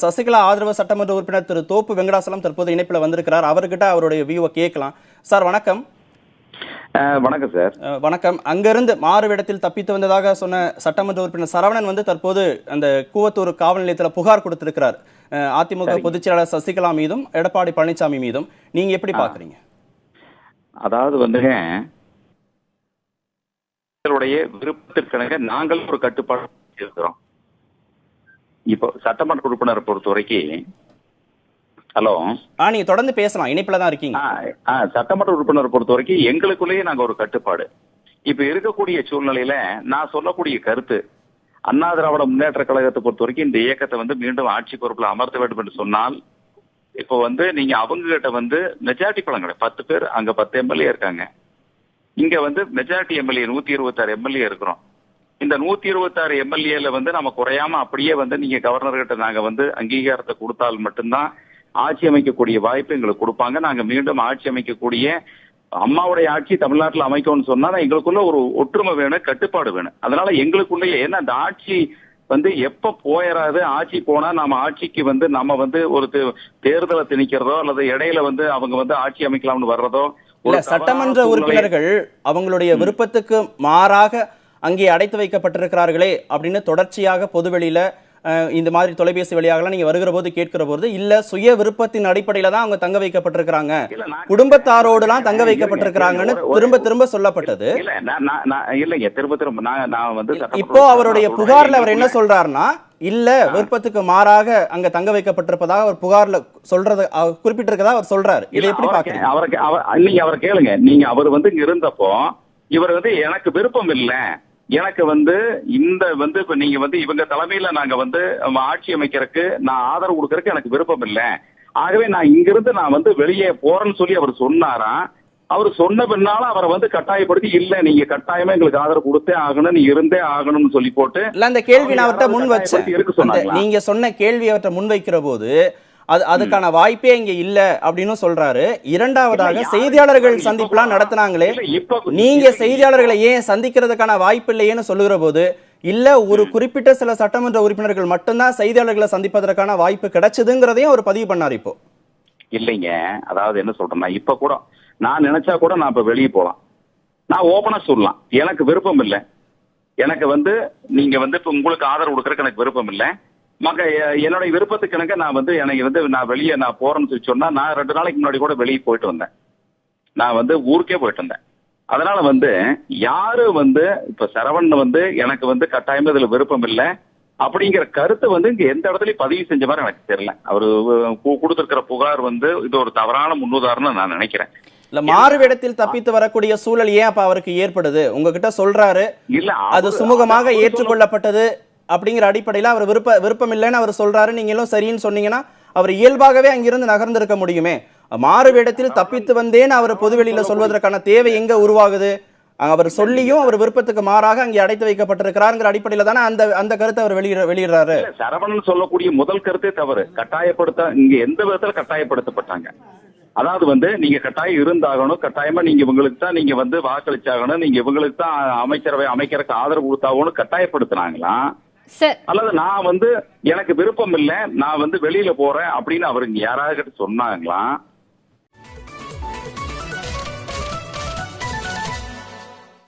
சசிகலா ஆதரவு சட்டமன்ற உறுப்பினர் திரு தோப்பு வெங்கடாசலம் தற்போது இணைப்பில் வந்திருக்கிறார். அவர்கிட்ட அவருடைய வியூவை கேட்கலாம். சார் வணக்கம். வணக்கம் சார். வணக்கம். அங்கிருந்து மாறுவிடத்தில் தப்பித்து வந்ததாக சொன்ன சட்டமன்ற உறுப்பினர் சரவணன் தற்போது அந்த கூவத்தூர் காவல் நிலையத்தில் புகார் கொடுத்திருக்கிறார். அதிமுக பொதுச் செயலாளர் சசிகலா மீதும் எடப்பாடி பழனிசாமி மீதும். நீங்க எப்படி பாக்குறீங்க? அதாவது விருப்பத்திற்கெனக நாங்கள் ஒரு கட்டுப்பாடு இருக்கிறோம். இப்போ சட்டமன்ற உறுப்பினரை பொறுத்த வரைக்கும் ஹலோ நீங்க தொடர்ந்து பேசலாம், இணைப்புல தான் இருக்கீங்க. சட்டமன்ற உறுப்பினரை பொறுத்த வரைக்கும் எங்களுக்குள்ளேயே நாங்க ஒரு கட்டுப்பாடு. இப்ப இருக்கக்கூடிய சூழ்நிலையில நான் சொல்லக்கூடிய கருத்து, அண்ணா திராவிட முன்னேற்ற கழகத்தை பொறுத்த வரைக்கும் இந்த இயக்கத்தை மீண்டும் ஆட்சி பொறுப்புல அமர்த்த வேண்டும் என்று சொன்னால், இப்போ நீங்க அவங்க கிட்ட மெஜாரிட்டி பழங்களை 10 பேர், அங்க 10 எம்எல்ஏ இருக்காங்க. இங்க மெஜாரிட்டி எம்எல்ஏ 126 எம்எல்ஏ இருக்கிறோம். இந்த 126 எம்எல்ஏல நம்ம குறையாம அப்படியே நீங்க கவர்னர் கிட்ட நாங்க அங்கீகாரத்தை கொடுத்தால் மட்டும்தான் ஆட்சி அமைக்கக்கூடிய வாய்ப்பு எங்களுக்கு கொடுப்பாங்க. நாங்க மீண்டும் ஆட்சி அமைக்கக்கூடிய அம்மாவுடைய ஆட்சி தமிழ்நாட்டில் அமைக்கணும்னு சொன்னா எங்களுக்குள்ள ஒரு ஒற்றுமை வேணும், கட்டுப்பாடு வேணும். அதனால எங்களுக்குள்ளேயே ஏன்னா அந்த ஆட்சி எப்ப போயிடாது, ஆட்சி போனா நம்ம ஆட்சிக்கு நம்ம ஒரு தேர்தலை திணிக்கிறதோ அல்லது இடையில அவங்க ஆட்சி அமைக்கலாம்னு வர்றதோ. சட்டமன்ற உறுப்பினர்கள் அவங்களுடைய விருப்பத்துக்கு மாறாக அங்கே அடைத்து வைக்கப்பட்டிருக்கிறார்களே அப்படின்னு தொடர்ச்சியாக பொதுவெளியில இந்த மாதிரி தொலைபேசி வழியாகலாம் நீங்க வருகிற போது கேட்கிற போது, இல்ல சுய விருப்பத்தின் அடிப்படையில தான் அவங்க தங்க வைக்கப்பட்டிருக்கிறாங்க, குடும்பத்தாரோடு எல்லாம் தங்க வைக்கப்பட்டிருக்கிறாங்கன்னு திரும்ப திரும்ப சொல்லப்பட்டது. இல்லைங்க, திரும்ப திரும்ப நான் இப்போ அவருடைய புகார்ல அவர் என்ன சொல்றாருன்னா, இல்ல விருப்பத்துக்கு மாறாக அங்க தங்க வைக்கப்பட்டிருப்பதாக அவர் புகார்ல சொல்றத குறிப்பிட்டிருக்கதா அவர் சொல்றாரு. இதை எப்படி பாக்குறீங்க? நீங்க அவரை கேளுங்க. நீங்க அவர் இங்க இருந்தப்போ இவர் எனக்கு விருப்பம் இல்ல, எனக்கு இந்த இப்ப நீங்க இவங்க தலைமையில நாங்க ஆட்சி அமைக்கிறதுக்கு நான் ஆதரவு கொடுக்கறதுக்கு எனக்கு விருப்பம் இல்ல, ஆகவே நான் இங்கிருந்து நான் வெளியே போறேன்னு சொல்லி அவர் சொன்னாரா? அவர் சொன்ன பின்னால அவரை கட்டாயப்படுத்தி இல்ல நீங்க கட்டாயமா எங்களுக்கு ஆதரவு கொடுத்தே ஆகணும், நீ இருந்தே ஆகணும்னு சொல்லி போட்டு அந்த கேள்வி நான் அவர்கிட்ட முன் வச்சேன். நீங்க சொன்ன கேள்வி அவர்கிட்ட முன் வைக்கிற போது அதுக்கான வாய்ப்பே இங்க இல்ல அப்படின்னு சொல்றாரு. இரண்டாவதாக செய்தியாளர்கள் சந்திப்புலாம் நடத்தினாங்களே, நீங்க செய்தியாளர்களை ஏன் சந்திக்கிறதுக்கான வாய்ப்பு இல்லையேன்னு சொல்லுகிற போது, இல்ல ஒரு குறிப்பிட்ட சில சட்டமன்ற உறுப்பினர்கள் மட்டும்தான் செய்தியாளர்களை சந்திப்பதற்கான வாய்ப்பு கிடைச்சதுங்கிறதையும் அவர் பதிவு பண்ணார். இப்போ இல்லைங்க, அதாவது என்ன சொல்றேன்னா, இப்ப கூட நான் நினைச்சா கூட நான் இப்ப வெளியே போலாம், நான் ஓபனா சொல்லலாம் எனக்கு விருப்பம் இல்லை, எனக்கு நீங்க இப்ப உங்களுக்கு ஆதரவு கொடுக்கறதுக்கு எனக்கு விருப்பம் இல்லை, என்னுடைய விருப்பத்துக்கு எனக்கு நான் எனக்கு நான் வெளியே நான் போறேன்னு சொல்லி சொன்னா, நான் 2 நாளைக்கு முன்னாடி கூட வெளியே போயிட்டு வந்தேன், நான் ஊருக்கே போயிட்டு வந்தேன். அதனால யாரு இப்ப சரவணன் எனக்கு கட்டாயமா இதுல விருப்பம் இல்லை அப்படிங்கிற கருத்தை இங்க எந்த இடத்துலயும் பதிவு செஞ்ச மாதிரி எனக்கு தெரியல. அவரு கொடுத்திருக்கிற புகார் இது ஒரு தவறான முன்னுதாரணம் நான் நினைக்கிறேன். இல்ல மாறுவிடத்தில் தப்பித்து வரக்கூடிய சூழல் ஏன் அப்ப அவருக்கு ஏற்படுது? உங்ககிட்ட சொல்றாரு இல்ல அது சுமூகமாக ஏற்றுக்கொள்ளப்பட்டது அப்படிங்கிற அடிப்படையில் அவர் விருப்பம் இல்லைன்னு அவர் சொல்றாரு. நீங்களும் சரின்னு சொன்னீங்கன்னா அவர் இயல்பாகவே அங்கிருந்து நகர்ந்திருக்க முடியுமே. மாறுவேடத்தில் தப்பித்து வந்தேன்னு அவர் பொதுவெளியில சொல்வதற்கான தேவை எங்க உருவாகுது? அவர் சொல்லியும் அவர் விருப்பத்துக்கு மாறாக அங்கே அடைத்து வைக்கப்பட்டிருக்கிறார் அடிப்படையில தானே அந்த கருத்தை அவர் வெளியிடுறாரு. சரவணன் சொல்லக்கூடிய முதல் கருத்தே தவறு. கட்டாயப்படுத்த இங்க எந்த விதத்துல கட்டாயப்படுத்தப்பட்டாங்க? அதாவது நீங்க கட்டாயம் இருந்தாகணும், கட்டாயமா நீங்க இவங்களுக்கு தான் நீங்க வாக்களிச்சாகணும், நீங்க இவங்களுக்கு தான் அமைச்சரவை அமைக்கிறதுக்கு ஆதரவு கொடுத்தாகணும் கட்டாயப்படுத்தினாங்களா? அல்லது நான் எனக்கு விருப்பம் இல்லை, நான் வெளியில போறேன் அப்படின்னு அவருக்கு யாராவது சொன்னாங்களா?